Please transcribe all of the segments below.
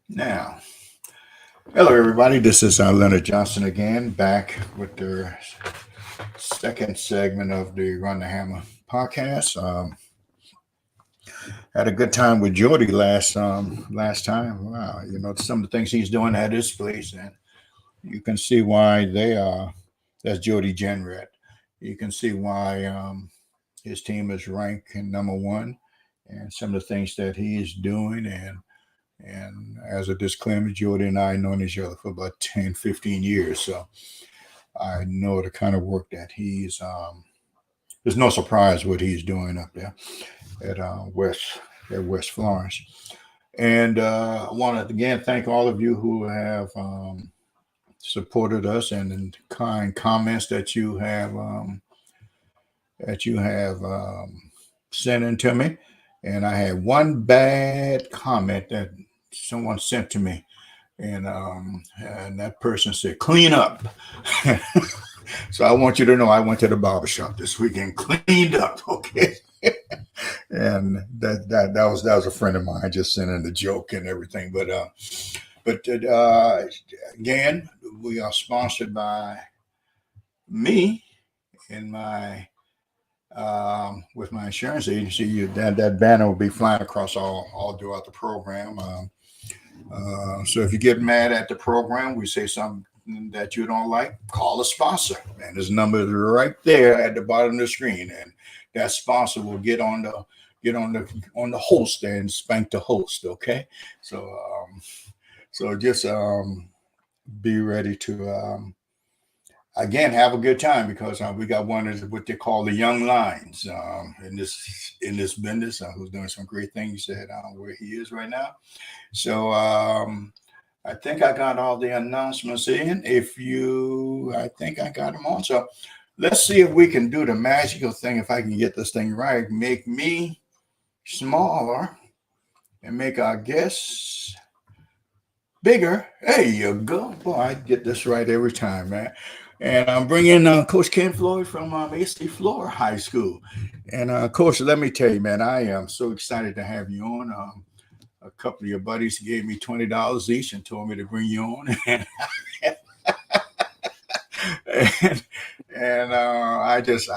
Now, hello everybody. This is Leonard Johnson again, back with the second segment of the Run the Hammer podcast. Had a good time with Jordy last time. Wow, some of the things he's doing at his place, and you can see why they are. That's Jordy Jenred. You can see why his team is ranked number one, and some of the things that he is doing. And as a disclaimer, Jordy and I known each other for about 10, 15 years. So I know the kind of work that there's no surprise what he's doing up there at West Florence. And I want to again thank all of you who have supported us and the kind comments that you have sent in to me. And I had one bad comment that someone sent to me, and that person said, "Clean up." So I want you to know I went to the barber shop this weekend, cleaned up, okay. And that was a friend of mine, just sent in the joke and everything. But again, we are sponsored by me and my with my insurance agency. That banner will be flying across all throughout the program. So if you get mad at the program, we say something that you don't like, call a sponsor, and his number is right there at the bottom of the screen, and that sponsor will get on the host and spank the host. Okay, so just be ready to again have a good time, because we got one of what they call the young lions in this business, who's doing some great things at where he is right now. So I think I got all the announcements in. I think I got them on. So let's see if we can do the magical thing. If I can get this thing right, make me smaller and make our guests bigger. There you go. Boy, I get this right every time, man. And I'm bringing Coach Ken Floyd from AC Flora High School. And Coach, let me tell you, man, I am so excited to have you on. A couple of your buddies gave me $20 each and told me to bring you on. And I just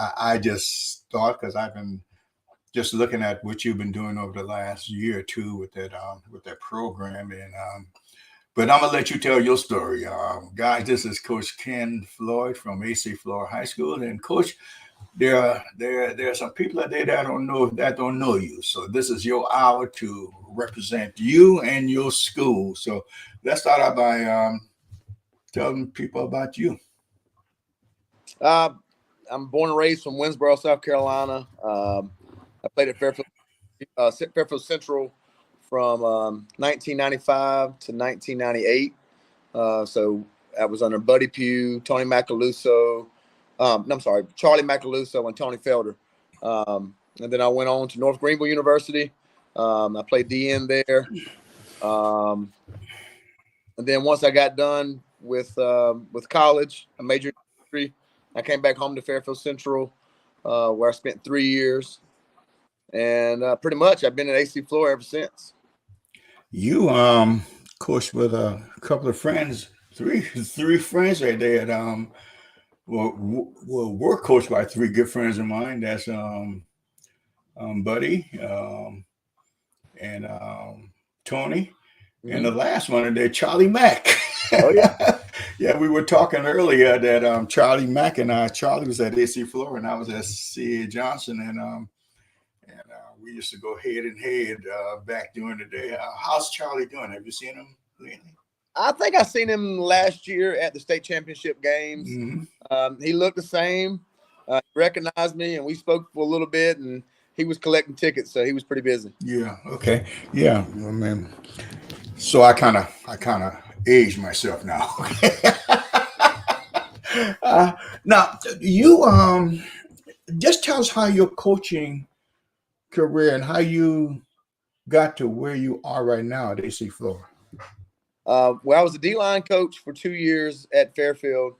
thought, because I've been just looking at what you've been doing over the last year or two with that program, and but I'm gonna let you tell your story, guys. This is Coach Ken Floyd from AC Flora High School, and Coach, there are some people out there that don't know you. So this is your hour to represent you and your school. So let's start out by telling people about you. I'm born and raised from Winsboro, South Carolina. I played at Fairfield Central from 1995 to 1998. So I was under Buddy Pugh, Tony Macaluso. I'm sorry, Charlie Macaluso and Tony Felder. And then I went on to North Greenville University. I played DN there. And then once I got done with college, I majored in history. I came back home to Fairfield Central, where I spent 3 years. And pretty much I've been at AC Flora ever since. You coached with a couple of friends, three friends right there. Were coached by three good friends of mine. That's Buddy, and Tony, and the last one there, Charlie Mack. Oh yeah, yeah. We were talking earlier that Charlie Mack and Charlie was at AC Flora, and I was at CA Johnson, and we used to go head and head back during the day. How's Charlie doing? Have you seen him lately? I think I seen him last year at the state championship games. Mm-hmm. He looked the same. He recognized me, and we spoke for a little bit, and he was collecting tickets, so he was pretty busy. Yeah. Okay. Yeah. I mean, so I kind of aged myself now. Now you just tell us how your coaching career and how you got to where you are right now at AC Flora. Well, I was a D-line coach for 2 years at Fairfield,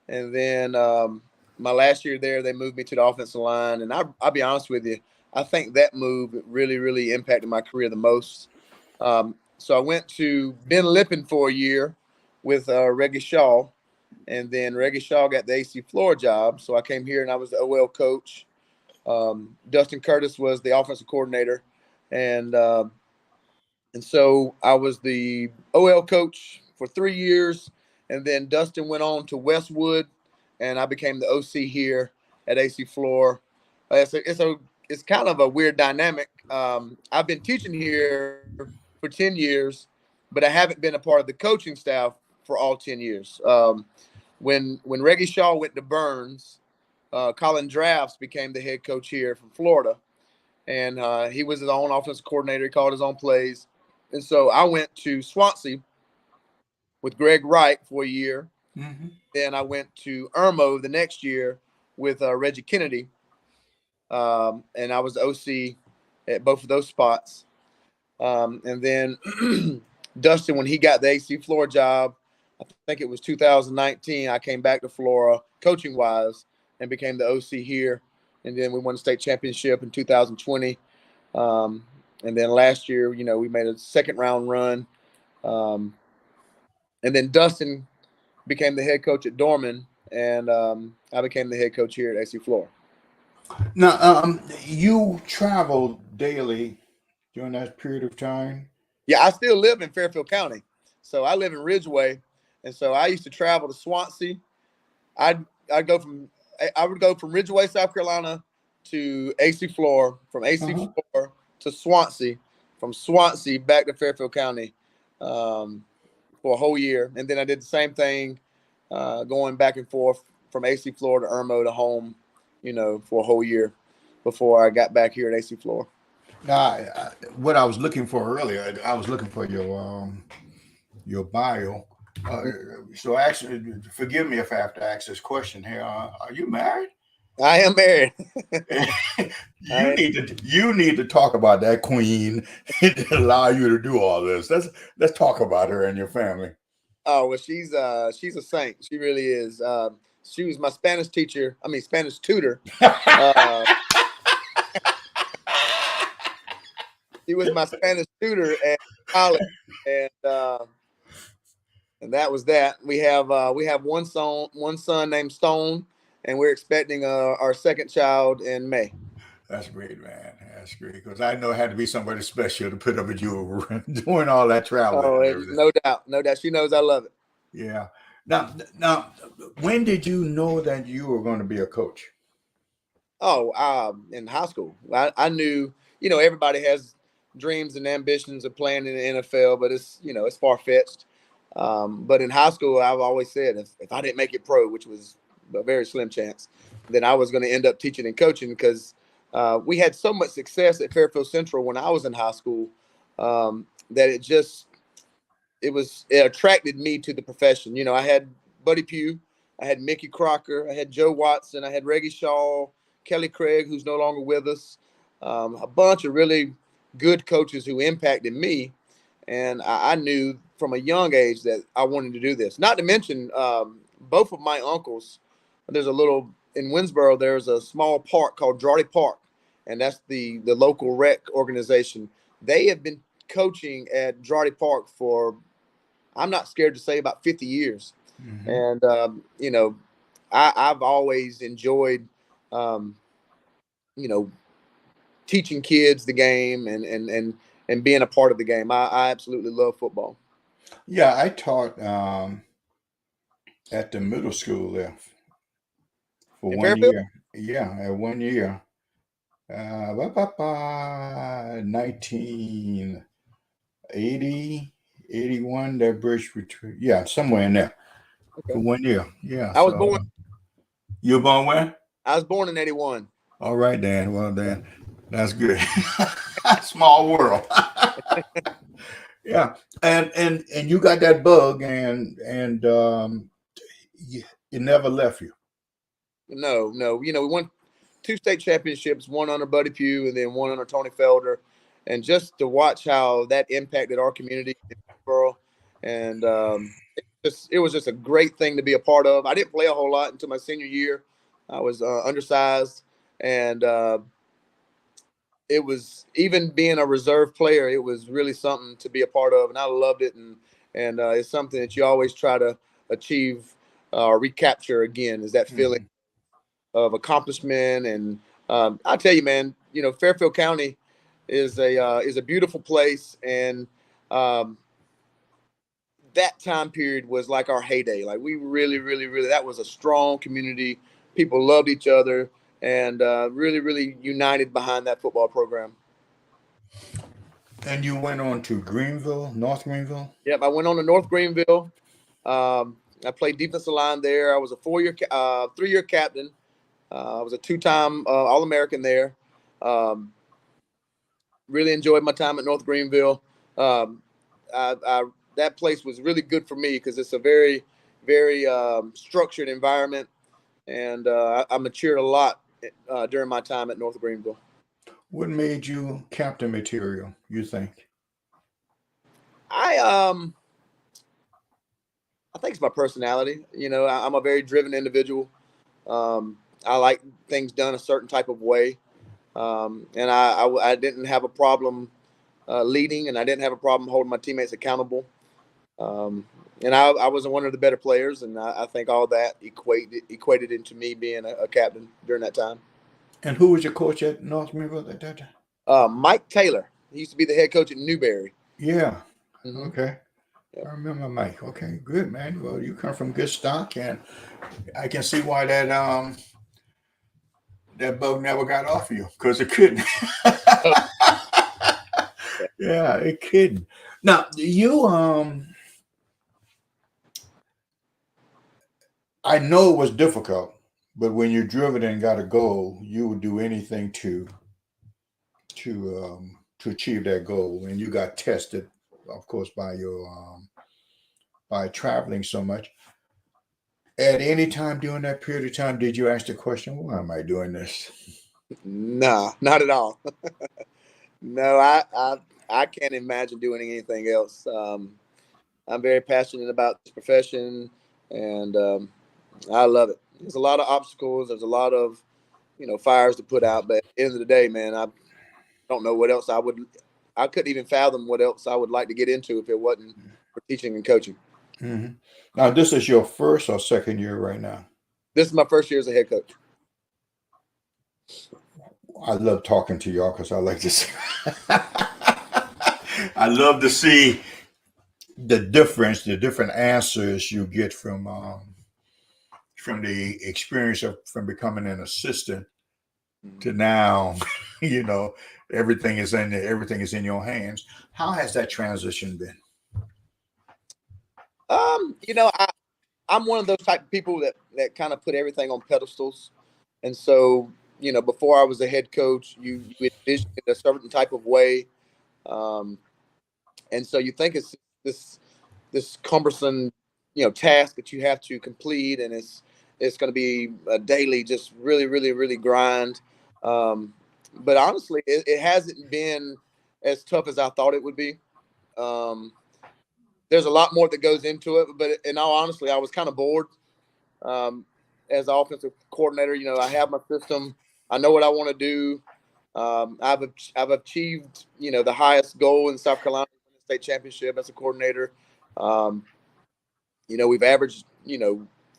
and then my last year there, they moved me to the offensive line. And I'll be honest with you, I think that move really, really impacted my career the most. So I went to Ben Lippen for a year with Reggie Shaw, and then Reggie Shaw got the AC Flora job. So I came here and I was the OL coach. Dustin Curtis was the offensive coordinator, and so I was the OL coach for 3 years, and then Dustin went on to Westwood, and I became the OC here at AC Flora. It's kind of a weird dynamic. I've been teaching here for 10 years, but I haven't been a part of the coaching staff for all 10 years. When Reggie Shaw went to Burns, Colin Drafts became the head coach here from Florida, and he was his own offensive coordinator. He called his own plays. And so I went to Swansea with Greg Wright for a year. Mm-hmm. Then I went to Irmo the next year with Reggie Kennedy. And I was the OC at both of those spots. And then Dustin, when he got the AC Flora job, I think it was 2019, I came back to Flora coaching-wise and became the OC here. And then we won the state championship in 2020. And then last year, we made a second-round run. And then Dustin became the head coach at Dorman, and I became the head coach here at AC Flora. Now, you traveled daily during that period of time? Yeah, I still live in Fairfield County. So I live in Ridgeway, and so I used to travel to Swansea. I would go from Ridgeway, South Carolina to AC Flora, from AC Flora to Swansea, from Swansea back to Fairfield County for a whole year. And then I did the same thing going back and forth from AC Flora to Irmo to home, for a whole year before I got back here at AC Flora. Now, what I was looking for earlier, I was looking for your bio. So actually, forgive me if I have to ask this question here. Are you married? I am married. You need to talk about that queen to allow you to do all this. Let's talk about her and your family. Oh, well, she's a saint. She really is. She was my Spanish tutor. She was my Spanish tutor at college, and that was that. We have one son named Stone, and we're expecting our second child in May. That's great, man. That's great, because I know it had to be somebody special to put up with you doing all that traveling. Oh, no doubt. She knows I love it. Yeah. Now, when did you know that you were going to be a coach? Oh, in high school, I knew. Everybody has dreams and ambitions of playing in the NFL, but it's far fetched. But in high school, I've always said if I didn't make it pro, which was a very slim chance, then I was going to end up teaching and coaching, because we had so much success at Fairfield Central when I was in high school that it attracted me to the profession. I had Buddy Pugh, I had Mickey Crocker, I had Joe Watson, I had Reggie Shaw, Kelly Craig, who's no longer with us, a bunch of really good coaches who impacted me. And I knew from a young age that I wanted to do this. Not to mention both of my uncles. There's in Winsboro, there's a small park called Drawdy Park, and that's the local rec organization. They have been coaching at Drawdy Park for, I'm not scared to say, about 50 years. Mm-hmm. And, I've always enjoyed, teaching kids the game and being a part of the game. I absolutely love football. Yeah, I taught at the middle school there for In 1 Fairfield? year. Yeah, at 1 year. 1980, 81, that bridge between, somewhere in there. Okay. For 1 year. Yeah. I was born. You were born when? I was born in 81. All right, Dan. Well, Dan, that's good. Small world. Yeah. And you got that bug, and it never left you. No. We won 2 state championships, one under Buddy Pugh and then one under Tony Felder. And just to watch how that impacted our community in Winsboro, and it was just a great thing to be a part of. I didn't play a whole lot until my senior year. I was undersized, and it was, even being a reserve player, it was really something to be a part of, and I loved it. And it's something that you always try to achieve or recapture again, is that feeling of accomplishment. And I tell you, man, Fairfield County is a beautiful place, and that time period was like our heyday. Like, we really, really, really, that was a strong community. People loved each other, and really, really united behind that football program. And you went on to Greenville, North Greenville? Yep, I went on to North Greenville. I played defensive line there. I was a 3-year captain. I was a 2-time All-American there. Really enjoyed my time at North Greenville. That place was really good for me because it's a very, very structured environment, and I matured a lot during my time at North Greenville. What made you captain material, you think? I think it's my personality. I'm a very driven individual. I like things done a certain type of way, and I didn't have a problem leading, and I didn't have a problem holding my teammates accountable. And I was one of the better players, and I think all that equated into me being a captain during that time. And who was your coach at North Greenville at that time? Mike Taylor. He used to be the head coach at Newberry. Yeah. Okay. Yep. I remember Mike. Okay, good, man. Well, you come from good stock, and I can see why that bug never got off you, because it couldn't. Yeah, it couldn't. Now, you I know it was difficult, but when you're driven and got a goal, you would do anything to achieve that goal. And you got tested, of course, by your by traveling so much. At any time during that period of time, did you ask the question, why am I doing this? No, not at all. No, I can't imagine doing anything else. I'm very passionate about this profession, and I love it. There's a lot of obstacles. There's a lot of, fires to put out. But at the end of the day, man, I don't know what else I couldn't even fathom what else I would like to get into if it wasn't for teaching and coaching. Mm-hmm. Now, this is your first or second year right now? This is my first year as a head coach. I love talking to y'all because I like to see. I love to see the difference, the different answers you get from the experience from becoming an assistant to now. Everything is in your hands. How has that transition been? I'm one of those type of people that kind of put everything on pedestals, and so before I was a head coach, you envision it a certain type of way, and so you think it's this cumbersome task that you have to complete, and it's going to be a daily, just really, really, really grind. But honestly, it hasn't been as tough as I thought it would be. There's a lot more that goes into it, but in all honesty, I was kind of bored as an offensive coordinator. I have my system. I know what I want to do. I've achieved, the highest goal in South Carolina, the state championship as a coordinator. We've averaged,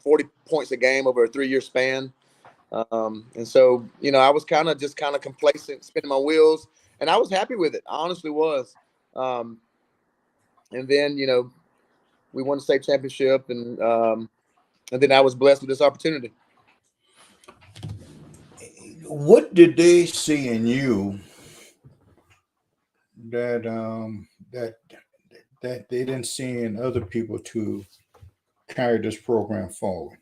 40 points a game over a 3-year span. And so, I was kind of complacent, spinning my wheels, and I was happy with it. I honestly was. And then, we won the state championship, and then I was blessed with this opportunity. What did they see in you that they didn't see in other people to carry this program forward?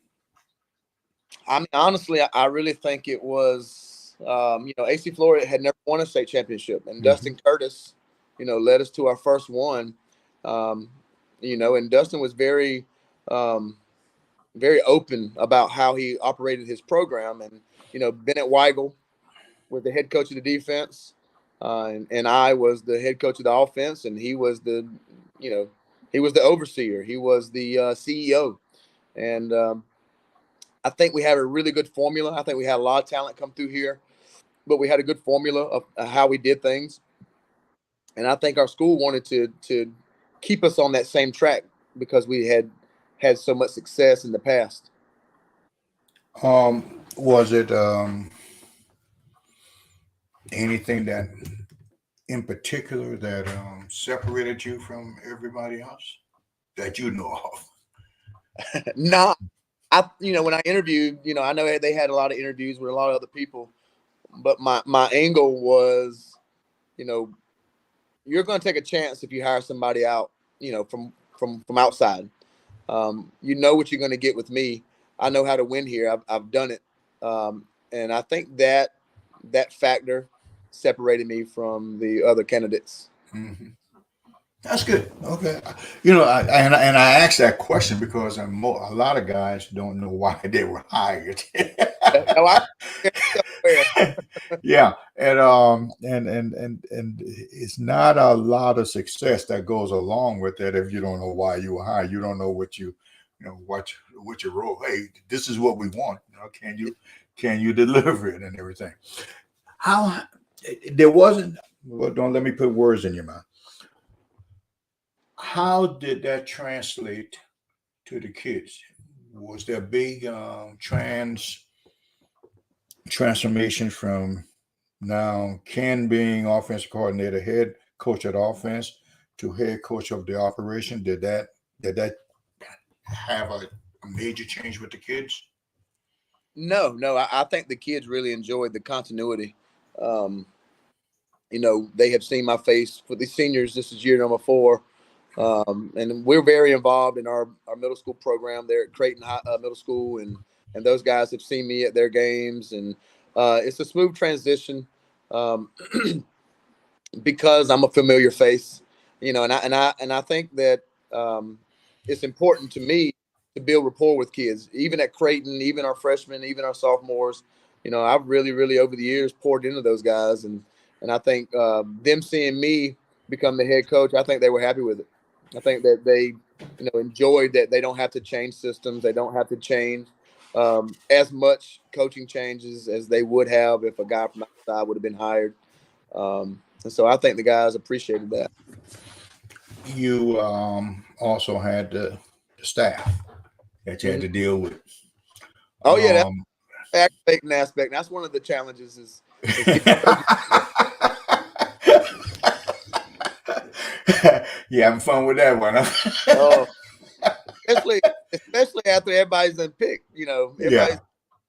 I mean, honestly, I really think it was, AC Flora had never won a state championship, and Dustin Curtis, led us to our first one. And Dustin was very, very open about how he operated his program. And, Bennett Weigel was the head coach of the defense, and I was the head coach of the offense, and he was the overseer. He was the CEO. And I think we had a really good formula. I think we had a lot of talent come through here. but we had a good formula of how we did things. And I think our school wanted to keep us on that same track because we had so much success in the past. Was it anything that in particular that separated you from everybody else that you know of? No, when I interviewed, I know they had a lot of interviews with a lot of other people, but my angle was, you're going to take a chance if you hire somebody out, from outside. You know what you're going to get with me. I know how to win here. I've done it. And I think that factor separated me from the other candidates. Mm-hmm. That's good. Okay. I asked that question because a lot of guys don't know why they were hired. Yeah, and it's not a lot of success that goes along with that if you don't know why you were hired. You don't know what what your role. Hey, this is what we want. Can you deliver it and everything? How there wasn't. Well, don't let me put words in your mouth. How did that translate to the kids? Was there a big transformation from now Ken being offensive coordinator, head coach of the offense, to head coach of the operation? Did that have a major change with the kids? No. I think the kids really enjoyed the continuity. They have seen my face for the seniors. This is year number 4. And we're very involved in our middle school program there at Creighton Middle School, and those guys have seen me at their games, and it's a smooth transition because I'm a familiar face, and I think that it's important to me to build rapport with kids, even at Creighton, even our freshmen, even our sophomores. I've really, really over the years poured into those guys, and I think them seeing me become the head coach, I think they were happy with it. I think that they, enjoyed that they don't have to change systems. They don't have to change as much coaching changes as they would have if a guy from outside would have been hired. And so I think the guys appreciated that. You also had the staff that you had to deal with. Oh, yeah, that's the aspect. That's one of the challenges is you having fun with that one, huh? Oh, especially after everybody's done picked,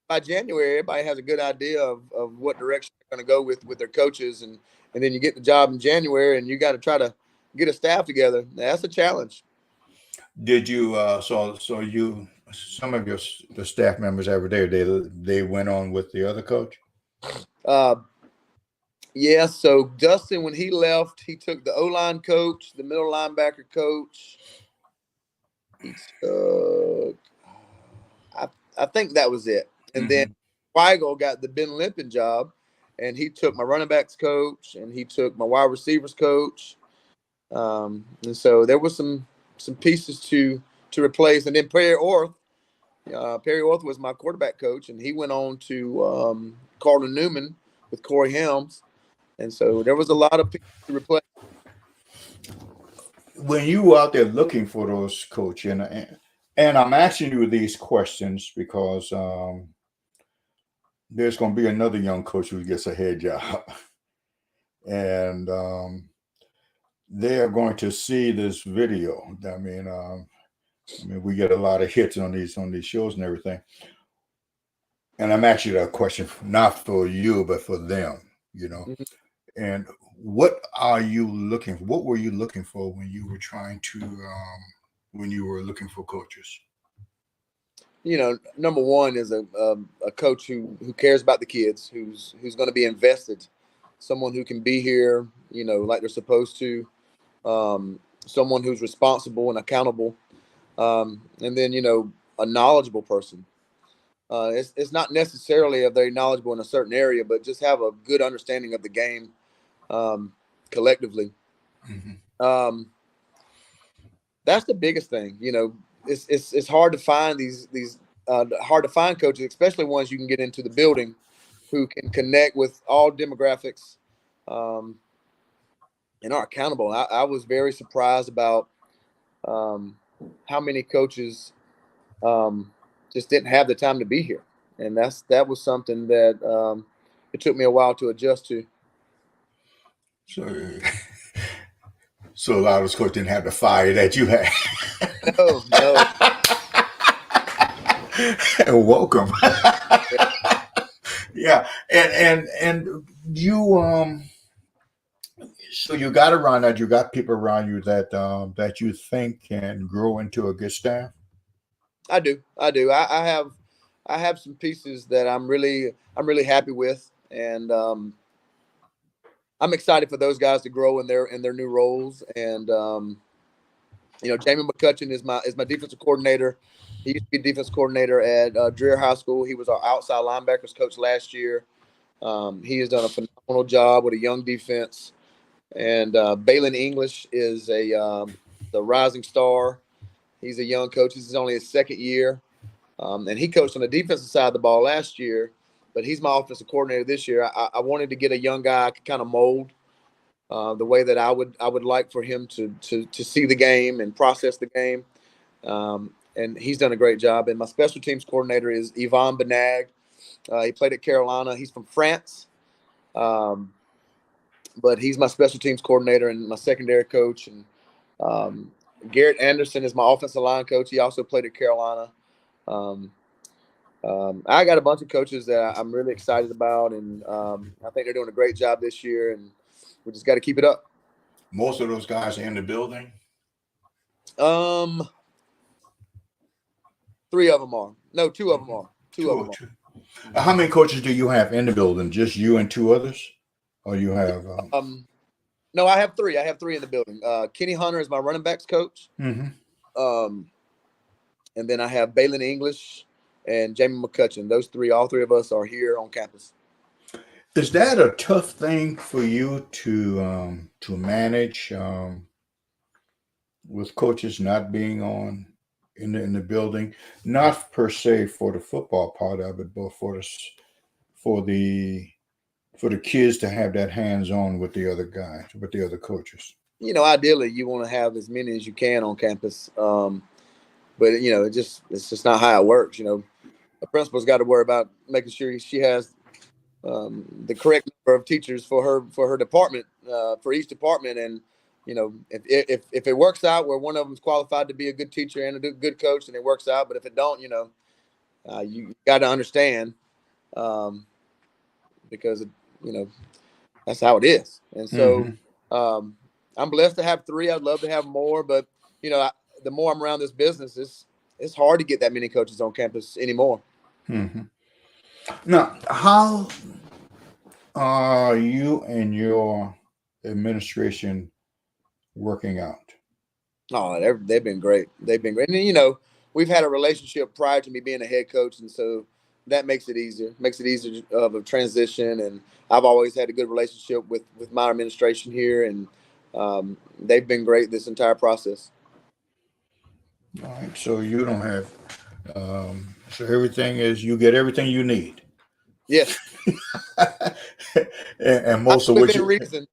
by January, everybody has a good idea of what direction they're going to go with their coaches. And then you get the job in January and you got to try to get a staff together. That's a challenge. Did you, some of the staff members over there, they went on with the other coach? Yeah, so Dustin, when he left, he took the O-line coach, the middle linebacker coach. He took, I think that was it. And then Weigel got the Ben Lippen job, and he took my running backs coach, and he took my wide receivers coach. And so there was some pieces to replace. And then Perry Orth was my quarterback coach, and he went on to Carlton Newman with Corey Helms. And so there was a lot of people to replace. When you were out there looking for those coaches, and I'm asking you these questions because there's going to be another young coach who gets a head job. And they are going to see this video. I mean, we get a lot of hits on these shows and everything. And I'm actually a question not for you, but for them, Mm-hmm. And what are you looking for? What were you looking for when you were trying to, when you were looking for coaches? Number one is a coach who cares about the kids, who's going to be invested, someone who can be here, like they're supposed to, someone who's responsible and accountable, and then a knowledgeable person. It's not necessarily if they're knowledgeable in a certain area, but just have a good understanding of the game collectively. Mm-hmm. That's the biggest thing. It's hard to find these hard to find coaches, especially ones you can get into the building who can connect with all demographics, and are accountable. I was very surprised about how many coaches just didn't have the time to be here, and that was something that it took me a while to adjust to. So, so a lot of those coaches didn't have the fire that you had. No, no. Welcome. Yeah, and you so you got around that, you got people around you that you think can grow into a good staff. I do. I have some pieces that I'm really happy with, and I'm excited for those guys to grow in their new roles. And Jamie McCutcheon is my defensive coordinator. He used to be defense coordinator at Dreher High School. He was our outside linebackers coach last year. He has done a phenomenal job with a young defense. And Balin English is the rising star. He's a young coach. This is only his second year. And he coached on the defensive side of the ball last year, but he's my offensive coordinator this year. I wanted to get a young guy I could kind of mold the way that I would like for him to see the game and process the game. And he's done a great job. And my special teams coordinator is Yvon Benag. He played at Carolina. He's from France. But he's my special teams coordinator and my secondary coach. And Garrett Anderson is my offensive line coach. He also played at Carolina. I got a bunch of coaches that I'm really excited about, and I think they're doing a great job this year, and we just got to keep it up. Most of those guys are in the building. 3 of them are. No, 2 of them are. Two of them are. How many coaches do you have in the building? Just you and 2 others, or you have? No, I have 3. I have 3 in the building. Kenny Hunter is my running backs coach. Mm-hmm. And then I have Balin English and Jamie McCutcheon. All three of us are here on campus. Is that a tough thing for you to manage with coaches not being in the building? Not per se for the football part of it, but for the kids to have that hands-on with the other guys, with the other coaches. Ideally, you want to have as many as you can on campus. But it's just not how it works. A principal's got to worry about making sure she has the correct number of teachers for her department, for each department. And if it works out where one of them's qualified to be a good teacher and a good coach, then it works out. But if it don't, you got to understand, because that's how it is. And so I'm blessed to have 3. I'd love to have more, but the more I'm around this business, it's hard to get that many coaches on campus anymore. Mm-hmm. Now, how are you and your administration working out? Oh, they've been great. They've been great. And, we've had a relationship prior to me being a head coach, and so that makes it easier. Makes it easier of a transition. And I've always had a good relationship with my administration here, and they've been great this entire process. All right, so you don't have, so everything is, you get everything you need. Yes. and most of within reason.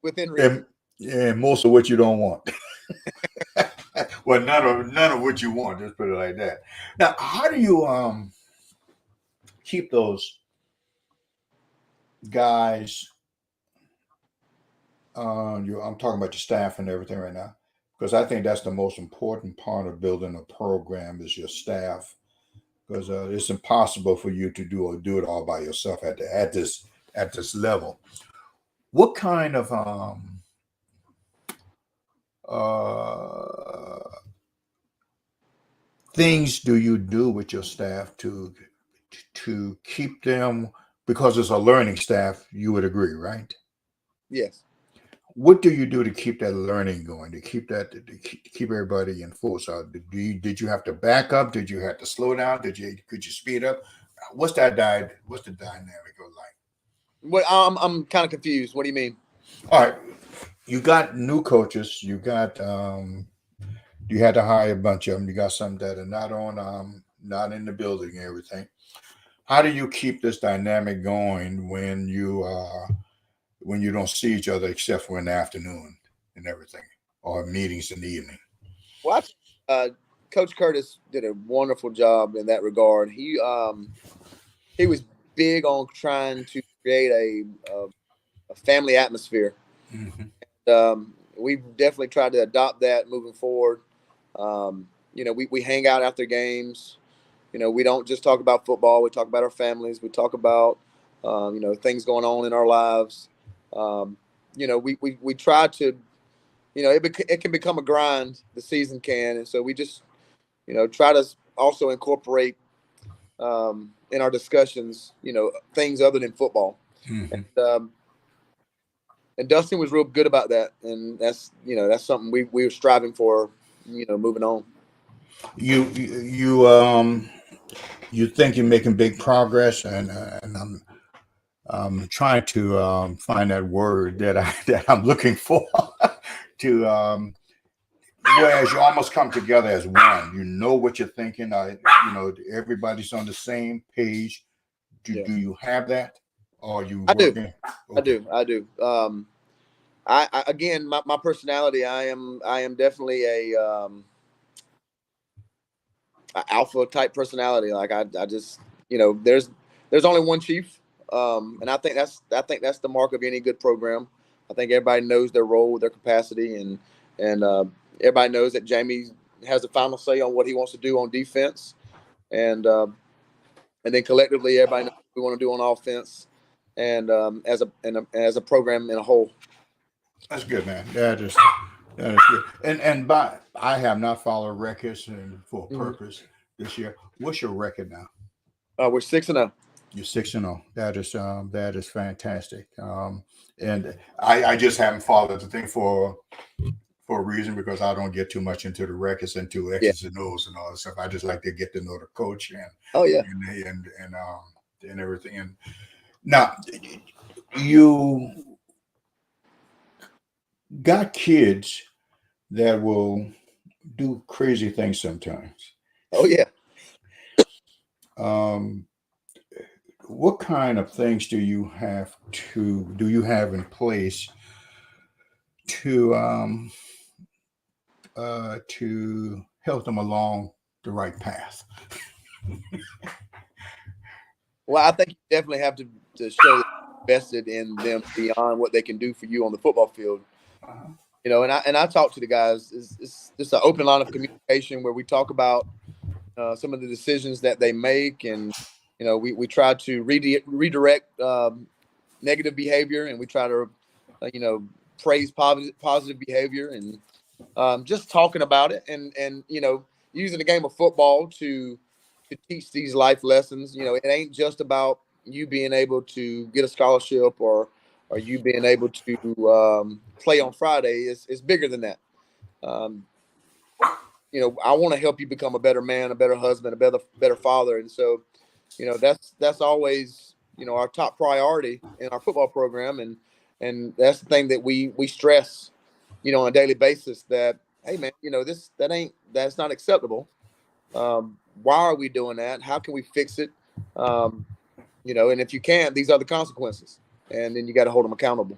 And most of what you don't want. Well, none of what you want. Just put it like that. Now, how do you keep those guys? I'm talking about your staff and everything right now, because I think that's the most important part of building a program is your staff, because it's impossible for you to do it all by yourself at this level. What kind of things do you do with your staff to keep them, because it's a learning staff, you would agree, right? Yes. What do you do to keep that learning going, to keep everybody in full? So did you have to back up? Did you have to slow down? Could you speed up? What's the dynamic of like? What I'm kind of confused. What do you mean? All right, you got new coaches. You got you had to hire a bunch of them. You got some that are not in the building and everything. how do you keep this dynamic going when you don't see each other except for in the afternoon and everything, or meetings in the evening? Well, Coach Curtis did a wonderful job in that regard. He was big on trying to create a family atmosphere. We've definitely tried to adopt that moving forward. We hang out after games. We don't just talk about football. We talk about our families. We talk about, things going on in our lives. We try to, it can become a grind. The season can. And so we just, try to also incorporate in our discussions, things other than football. And Dustin was real good about that. And that's something we were striving for, moving on. You think you're making big progress, and I'm trying to find that word that I'm looking for to whereas you almost come together as one. You know what you're thinking. Everybody's on the same page. Do you have that? Or are you working? Okay. I do. I again, my personality, I am definitely a alpha type personality. Like I just, there's only one chief. And I think that's the mark of any good program. I think everybody knows their role, their capacity, and everybody knows that Jamie has the final say on what he wants to do on defense, and then collectively everybody knows what we want to do on offense, and as a program in a whole. That's good, man. That is good. And I have not followed records for a purpose this year. What's your record now? We're 6-0. You're 6-0. That is fantastic. And I just haven't followed the thing for a reason, because I don't get too much into the records and to X's and O's and all that stuff. I just like to get to know the coach and everything. And now you got kids that will do crazy things sometimes. Oh yeah. What kind of things do you have in place to help them along the right path? Well, I think you definitely have to show that you're invested in them beyond what they can do for you on the football field. And I talk to the guys. It's just an open line of communication where we talk about some of the decisions that they make, and we try to redirect negative behavior, and we try to praise positive behavior, and just talking about it, and using the game of football to teach these life lessons. It ain't just about you being able to get a scholarship or you being able to play on Friday. It's bigger than that. I want to help you become a better man, a better husband, a better father. And so, that's always, our top priority in our football program. And that's the thing that we stress, on a daily basis, that, hey man, that's not acceptable. Why are we doing that? How can we fix it? And if you can't, these are the consequences. And then you got to hold them accountable.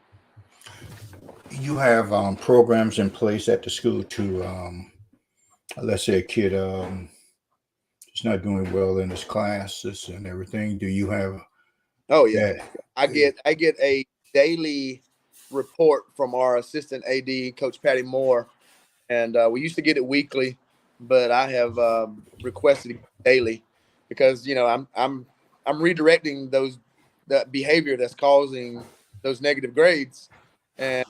You have programs in place at the school to, let's say a kid is not doing well in his classes and everything. Do you have? Oh yeah, I get a daily report from our assistant AD, Coach Patty Moore, and we used to get it weekly, but I have requested it daily because I'm redirecting that behavior that's causing those negative grades, and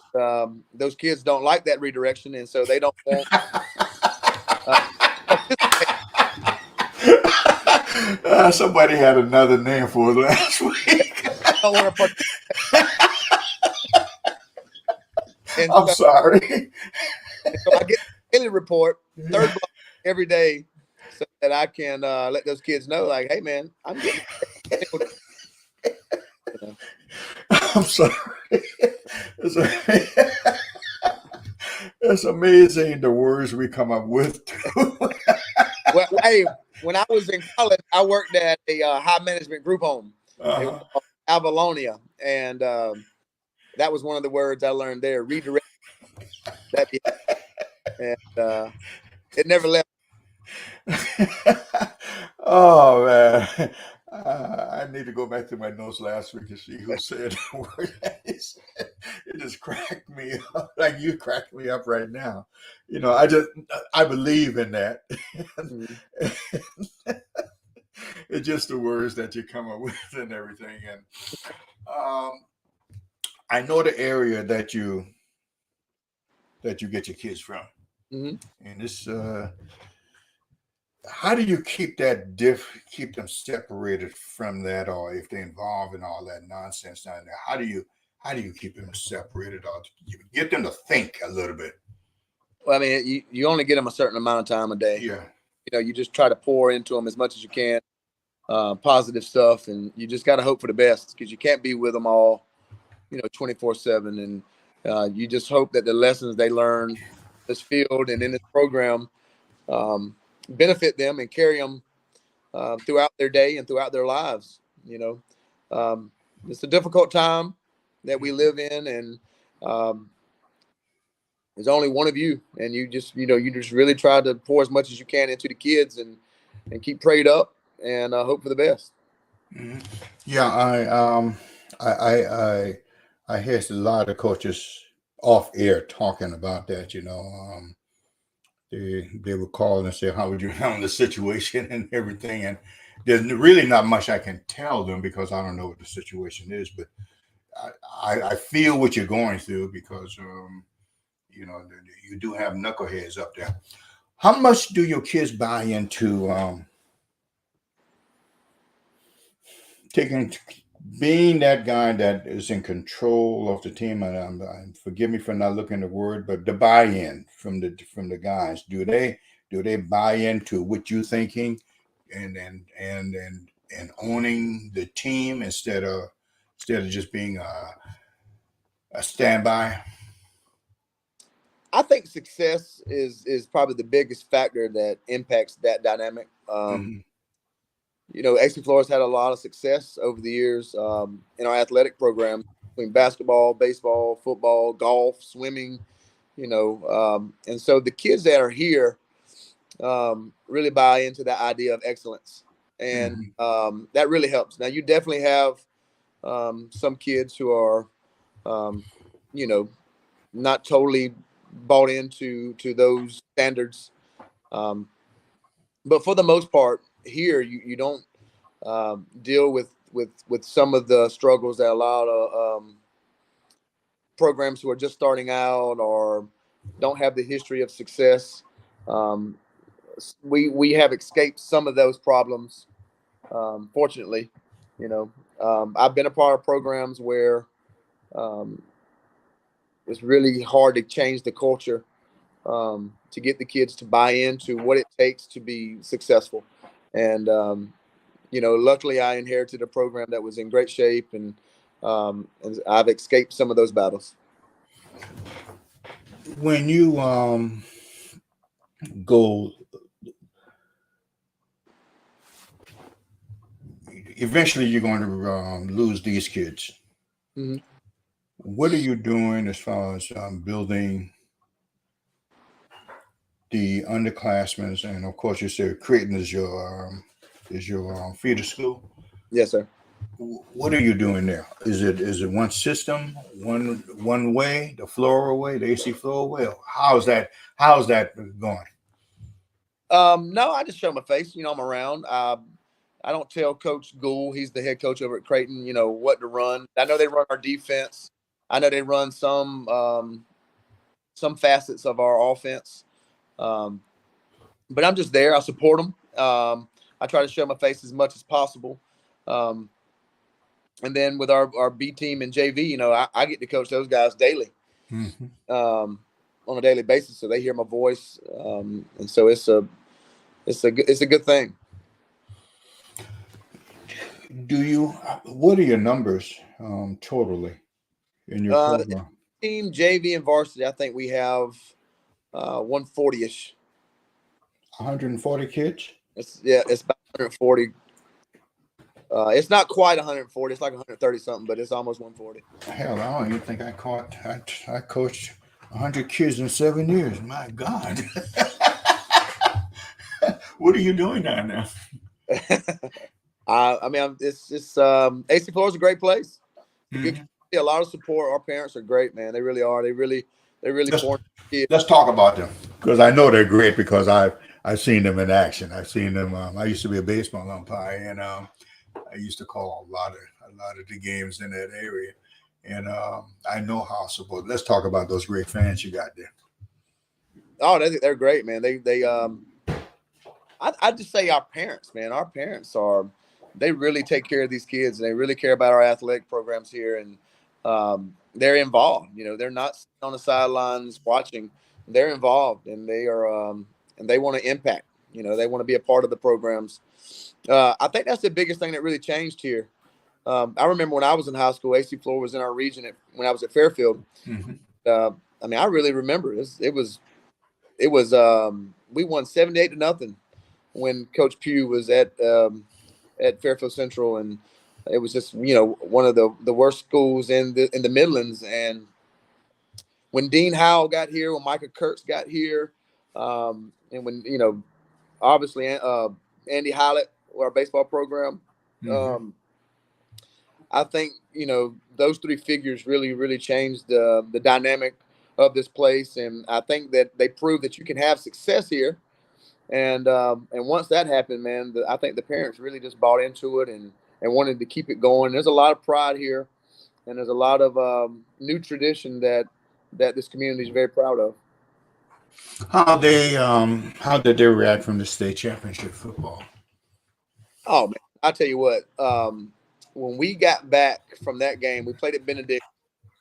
those kids don't like that redirection, and so they don't want. Somebody had another name for it last week. I'm sorry. So I get a daily report, third block every day, so that I can let those kids know, like, hey man, I'm getting. I'm sorry. It's amazing the words we come up with. Well, hey, when I was in college, I worked at a high management group home. It was called Avalonia, and that was one of the words I learned there. Redirect that, and it never left. Oh man, I need to go back to my notes last week to see who said the word. It just cracked me up, like you cracked me up right now. I believe in that. Mhm. It's just the words that you come up with and everything. And um, I know the area that you get your kids from, Mhm. and this. How do you keep them separated from that, or if they're involved in all that nonsense down there? How do you keep them separated, or you get them to think a little bit? Well, I mean, you only get them a certain amount of time a day. Yeah. You just try to pour into them as much as you can, positive stuff, and you just got to hope for the best because you can't be with them all, 24/7. And you just hope that the lessons they learn in this field and in this program benefit them and carry them throughout their day and throughout their lives. It's a difficult time that we live in, and there's only one of you, and you just really try to pour as much as you can into the kids and keep prayed up and hope for the best. Mhm. Yeah, I hear a lot of coaches off air talking about that. They would call and say, "How would you handle the situation and everything?" And there's really not much I can tell them because I don't know what the situation is. But I feel what you're going through because you do have knuckleheads up there. How much do your kids buy into taking being that guy that is in control of the team? And forgive me for not looking at the word, but the buy-in from the guys. Do they buy into what you're thinking and owning the team instead of just being a standby? I think success is probably the biggest factor that impacts that dynamic. Hmm. AC Florida's had a lot of success over the years in our athletic program between basketball, baseball, football, golf, swimming. And so the kids that are here really buy into that idea of excellence, and Hmm. that really helps. Now, you definitely have some kids who are, um, you know, not totally bought into those standards, um, but for the most part, here you don't deal with some of the struggles that a lot of programs who are just starting out or don't have the history of success. Um, we have escaped some of those problems. Fortunately, I've been a part of programs where um, it's really hard to change the culture to get the kids to buy into what it takes to be successful. And luckily, I inherited a program that was in great shape, and I've escaped some of those battles. When you go, eventually you're going to lose these kids. Mhm. What are you doing as far as building the underclassmen? And of course, you said Creighton is your feeder school. Yes, sir. What are you doing there? Is it one system, one way, the Flora way, the AC Flora way? How's that going? No, I just show my face. I'm around. I don't tell Coach Gould, he's the head coach over at Creighton, what to run. I know they run our defense. I know they run some facets of our offense. Um, but I'm just there. I support them. I try to show my face as much as possible. Um, and then with our B team and JV, I get to coach those guys daily, Mhm. um, on a daily basis, so they hear my voice, and so it's a good thing. What are your numbers totally in your Uh, program? Team JV and varsity, I think we have 140ish. 140 kids? It's about 140. It's not quite 140. It's like 130 something, but it's almost 140. Hell, I don't even think I coached 100 kids in 7 years. My God. What are you doing down there? I mean, it's AC Flora is a great place. Mm-hmm. A lot of support. Our parents are great, man. They really are. They really pour kids. Let's talk about them, because I know they're great, because I've seen them in action. I've seen them. I used to be a baseball umpire, and I used to call a lot of the games in that area, and I know how support. Let's talk about those great fans you got there. Oh, they're great, man. I just say our parents, man. Our parents they really take care of these kids, and they really care about our athletic programs here, and they're involved. You know, they're not on the sidelines watching. They're involved, and they are, and they want to impact. You know, they want to be a part of the programs. I think that's the biggest thing that really changed here. I remember when I was in high school, AC Flora was in our region when I was at Fairfield. Mm-hmm. I mean, I really remember it was we won 78-0 when Coach Pugh was at Fairfield Central, and it was just, you know, one of the worst schools in the Midlands. And when Dean Howell got here, when Micah Kurtz got here, and when, you know, obviously Andy Howlett, our baseball program, Mm-hmm. I think, you know, those three figures really changed the dynamic of this place, and I think that they proved that you can have success here. And once that happened, man, I think the parents really just bought into it and wanted to keep it going. There's a lot of pride here, and there's a lot of new tradition that this community is very proud of. How did they react from the state championship football? Oh man, I tell you what, when we got back from that game, we played at Benedict,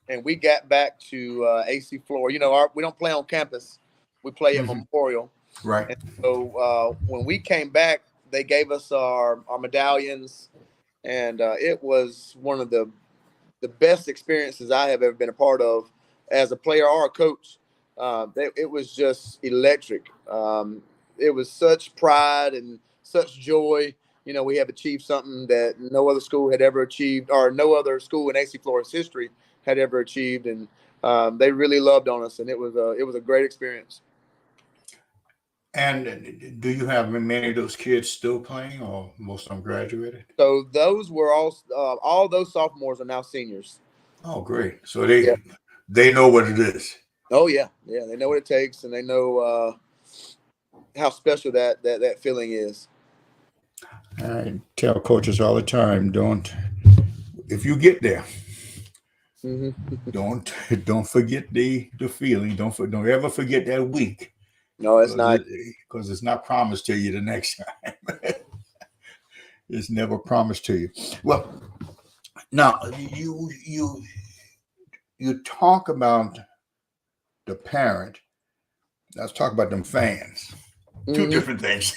and we got back to AC Flora. You know, we don't play on campus; we play at Mm-hmm. Memorial. Right. And so when we came back, they gave us our medallions, and it was one of the best experiences I have ever been a part of as a player or a coach. It was just electric. It was such pride and such joy. You know, we have achieved something that no other school had ever achieved, or no other school in AC Flora's history had ever achieved, and they really loved on us, and it was a great experience. And do you have many of those kids still playing, or most of them graduated? So those were all those sophomores are now seniors. Oh, great! So Yeah. they know what it is. Oh yeah, they know what it takes, and they know how special that feeling is. I tell coaches all the time, if you get there, Mm-hmm. don't forget the feeling. Don't ever forget that week. No, it's not. Because it's not promised to you the next time. It's never promised to you. Well, now you talk about the parent. Let's talk about them fans. Mm-hmm. Two different things.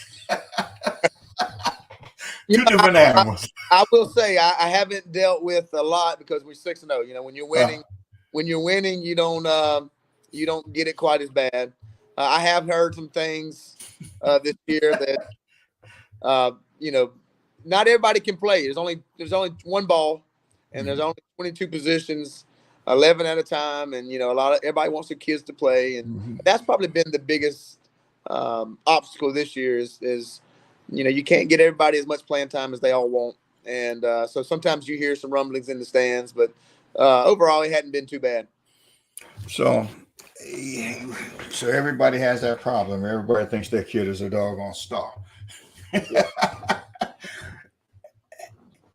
Two different animals. I will say I haven't dealt with a lot because we're 6-0. You know, when you're winning, you don't get it quite as bad. I have heard some things this year that you know, not everybody can play. There's only one ball, and there's only 22 positions, 11 at a time, and you know, everybody wants their kids to play, and that's probably been the biggest obstacle this year is you know, you can't get everybody as much playing time as they all want, and so sometimes you hear some rumblings in the stands, but overall, it hadn't been too bad. So everybody has that problem. Everybody thinks their kid is a doggone star.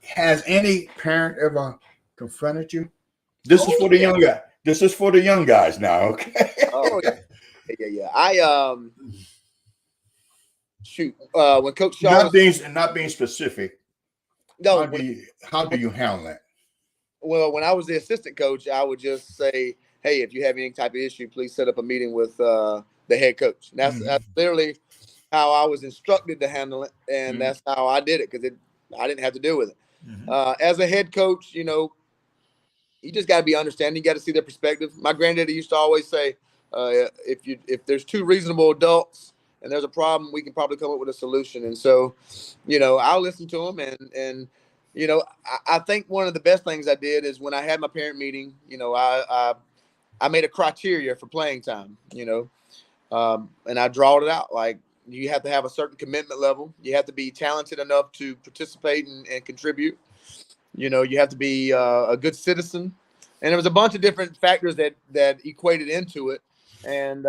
Has any parent ever confronted you? This is for the young guy. This is for the young guys now, okay? Oh yeah. I shoot. When Coach Shaw not being specific. No. How do you handle that? Well, when I was the assistant coach, I would just say, hey, if you have any type of issue, please set up a meeting with the head coach. And that's literally how I was instructed to handle it, and that's how I did it because I didn't have to deal with it. As a head coach, you know, you just got to be understanding. You got to see their perspective. My granddaddy used to always say, if there's two reasonable adults and there's a problem, we can probably come up with a solution. And so, you know, I'll listen to them. And you know, I think one of the best things I did is when I had my parent meeting, you know, I made a criteria for playing time, you know, and I drawed it out. Like, you have to have a certain commitment level. You have to be talented enough to participate and contribute. You know, you have to be a good citizen. And there was a bunch of different factors that equated into it. And,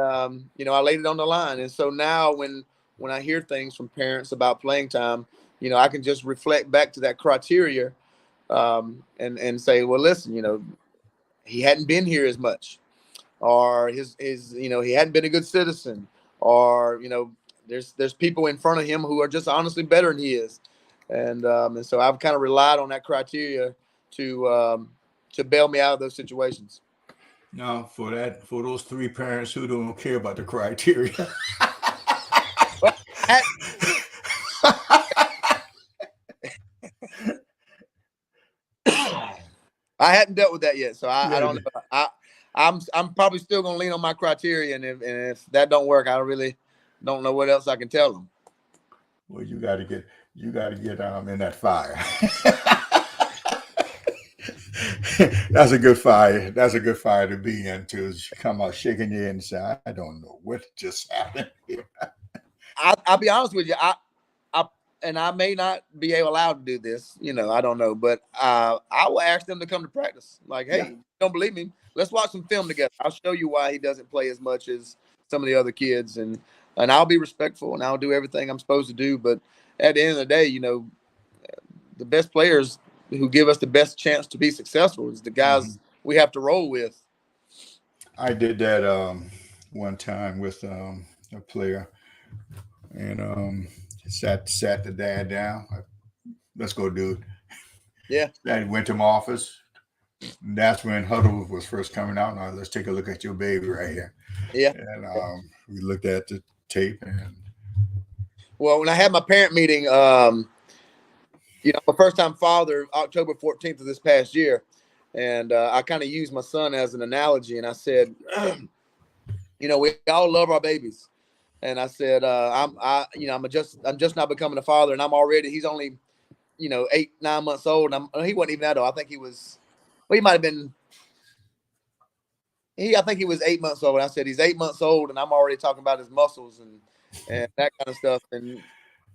you know, I laid it on the line. And so now when I hear things from parents about playing time, you know, I can just reflect back to that criteria and say, well, listen, you know, he hadn't been here as much, or his you know, he hadn't been a good citizen, or, you know, there's people in front of him who are just honestly better than he is. And so I've kind of relied on that criteria to bail me out of those situations. Now, for those 3 parents who don't care about the criteria. Well, I hadn't dealt with that yet, so I don't know. I'm probably still gonna lean on my criteria, and if that don't work, I really don't know what else I can tell them. Well, you got to get in that fire. That's a good fire. That's a good fire to be in, to come out shaking your head and say, I don't know what just happened here. I'll be honest with you. I may not be allowed to do this, you know, I don't know, but I will ask them to come to practice. Like, hey, you don't believe me? Let's watch some film together. I'll show you why he doesn't play as much as some of the other kids, and I'll be respectful and I'll do everything I'm supposed to do. But at the end of the day, you know, the best players who give us the best chance to be successful is the guys we have to roll with. I did that one time with a player, and sat the dad down. Let's go, dude. Yeah. Dad went to my office. That's when Huddle was first coming out. Now let's take a look at your baby right here. Yeah. And we looked at the tape. And well, when I had my parent meeting, you know, I'm a first-time father, October 14th of this past year, and I kind of used my son as an analogy, and I said, you know, we all love our babies. And I said, I'm just not becoming a father, and he's only, you know, 8-9 months old. And he wasn't even that old. I think he was, well, he might have been, I think he was 8 months old. And I said, he's 8 months old, and I'm already talking about his muscles and that kind of stuff. And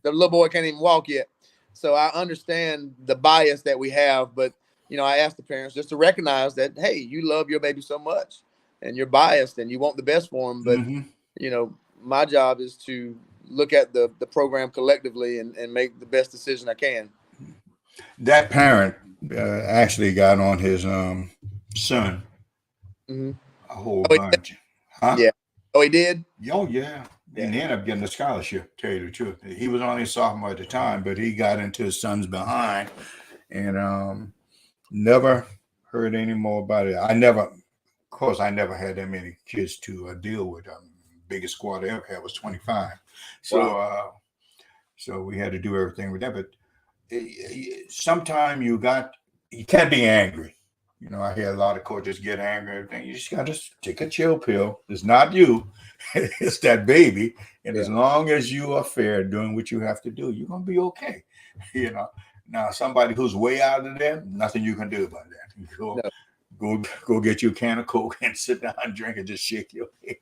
the little boy can't even walk yet. So I understand the bias that we have, but, you know, I asked the parents just to recognize that, hey, you love your baby so much and you're biased and you want the best for him. But, you know, my job is to look at the program collectively and make the best decision I can. That parent actually got on his son a whole bunch. Huh? Yeah. Oh, he did? Oh, yeah. And he ended up getting a scholarship, to tell you the truth. He was only a sophomore at the time, but he got into his son's behind and never heard any more about it. I never had that many kids to deal with. Biggest squad I ever had was 25. So, wow. So we had to do everything with that. But sometimes you can't be angry. You know, I hear a lot of coaches get angry and everything. You just got to take a chill pill. It's not you. It's that baby. And as long as you are fair doing what you have to do, you're going to be okay. You know, now somebody who's way out of there, nothing you can do about that. Go get you a can of Coke and sit down and drink and just shake your head.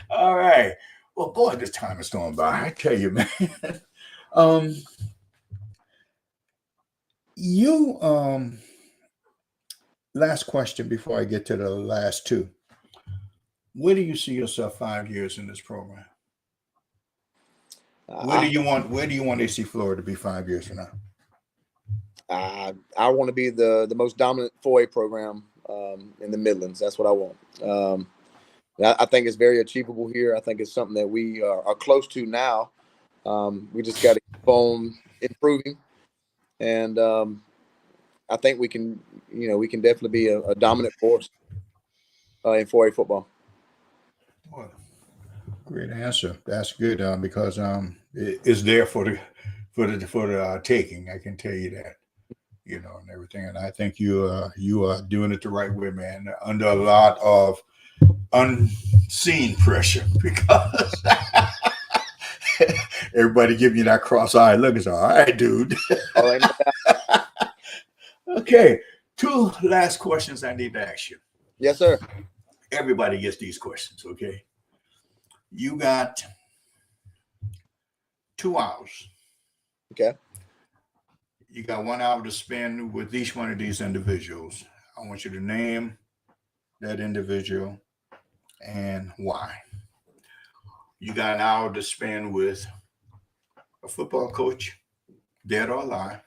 All right. Well, boy, this time is going by. I tell you, man. Last question before I get to the last two. Where do you see yourself 5 years in this program? Where do you want AC Flora to be 5 years from now? I want to be the most dominant 4A program in the Midlands. That's what I want. I think it's very achievable here. I think it's something that we are close to now. We just got to keep on improving, and I think we can definitely be a dominant force in 4A football. Well, great answer. That's good because it's there for the taking. I can tell you that, you know, and everything. And I think you are doing it the right way, man. Under a lot of unseen pressure because everybody give you that cross-eyed look. It's all right, dude. Oh, ain't no doubt. Okay, 2 last questions I need to ask you. Yes, sir. Everybody gets these questions, okay? You got 2 hours. Okay. You got 1 hour to spend with each one of these individuals. I want you to name that individual and why. You got an hour to spend with a football coach, dead or alive,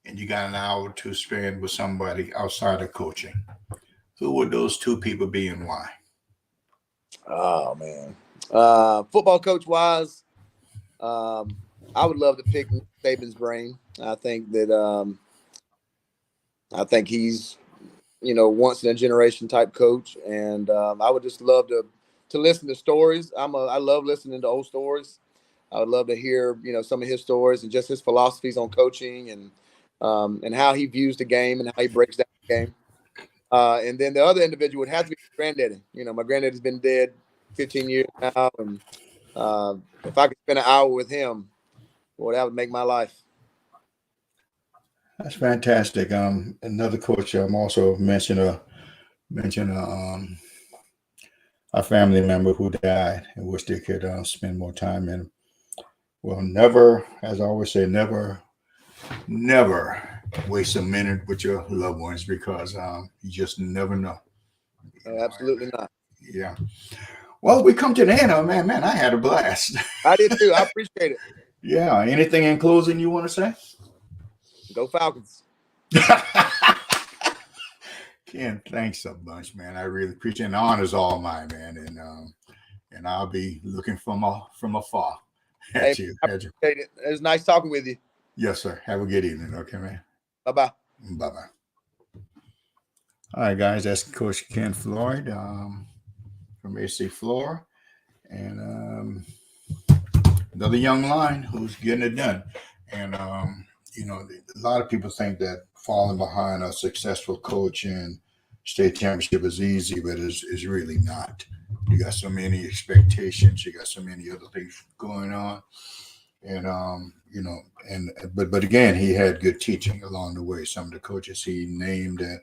and you got an hour to spend with somebody outside of coaching. Who would those 2 people be and why? Oh, man. Football coach wise, I would love to pick Nick Saban's brain. I think he's, once in a generation type coach. And I would just love to listen to stories. I love listening to old stories. I would love to hear, some of his stories and just his philosophies on coaching and how he views the game and how he breaks down the game. And then the other individual would have to be my granddaddy. My granddaddy's been dead 15 years now. And if I could spend an hour with him, well, that would make my life. That's fantastic. Another coach also mentioned a family member who died and wish they could spend more time in. Well, never, as I always say, never waste a minute with your loved ones because you just never know. Absolutely not. Yeah. Well, we come to the end. Man, I had a blast. I did too. I appreciate it. Yeah. Anything in closing you want to say? Go Falcons. Ken, thanks so much, man. I really appreciate it. The honor's all mine, man. And I'll be looking from afar at you. I appreciate it. It was nice talking with you. Yes, sir. Have a good evening. Okay, man. Bye-bye. Bye-bye. All right, guys. That's Coach Ken Floyd from AC Flora. And another young line who's getting it done. And, a lot of people think that falling behind a successful coach in state championship is easy, but it's really not. You got so many expectations. You got so many other things going on. And, but again, he had good teaching along the way. Some of the coaches he named that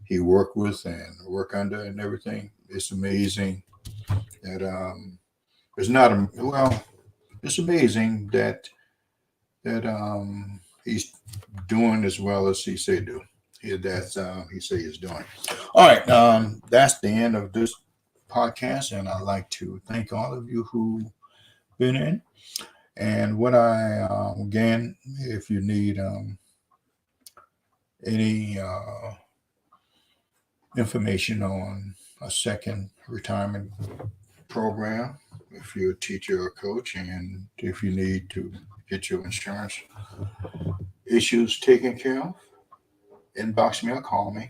he worked with and work under and everything. It's amazing that it's amazing that he's doing as well as he say do. He say he's doing. All right, that's the end of this podcast, and I'd like to thank all of you who been in. And what I again, if you need any information on a second retirement program, if you're a teacher or coach, and if you need to get your insurance issues taken care of, inbox me or call me.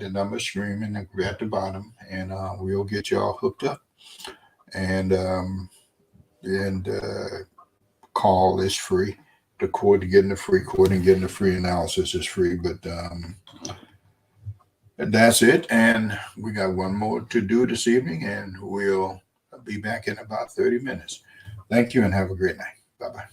The number is screaming at the bottom, and we'll get y'all hooked up. And call is free. The court, getting the free court and getting the free analysis is free. But that's it. And we got one more to do this evening, and we'll be back in about 30 minutes. Thank you and have a great night. Bye-bye.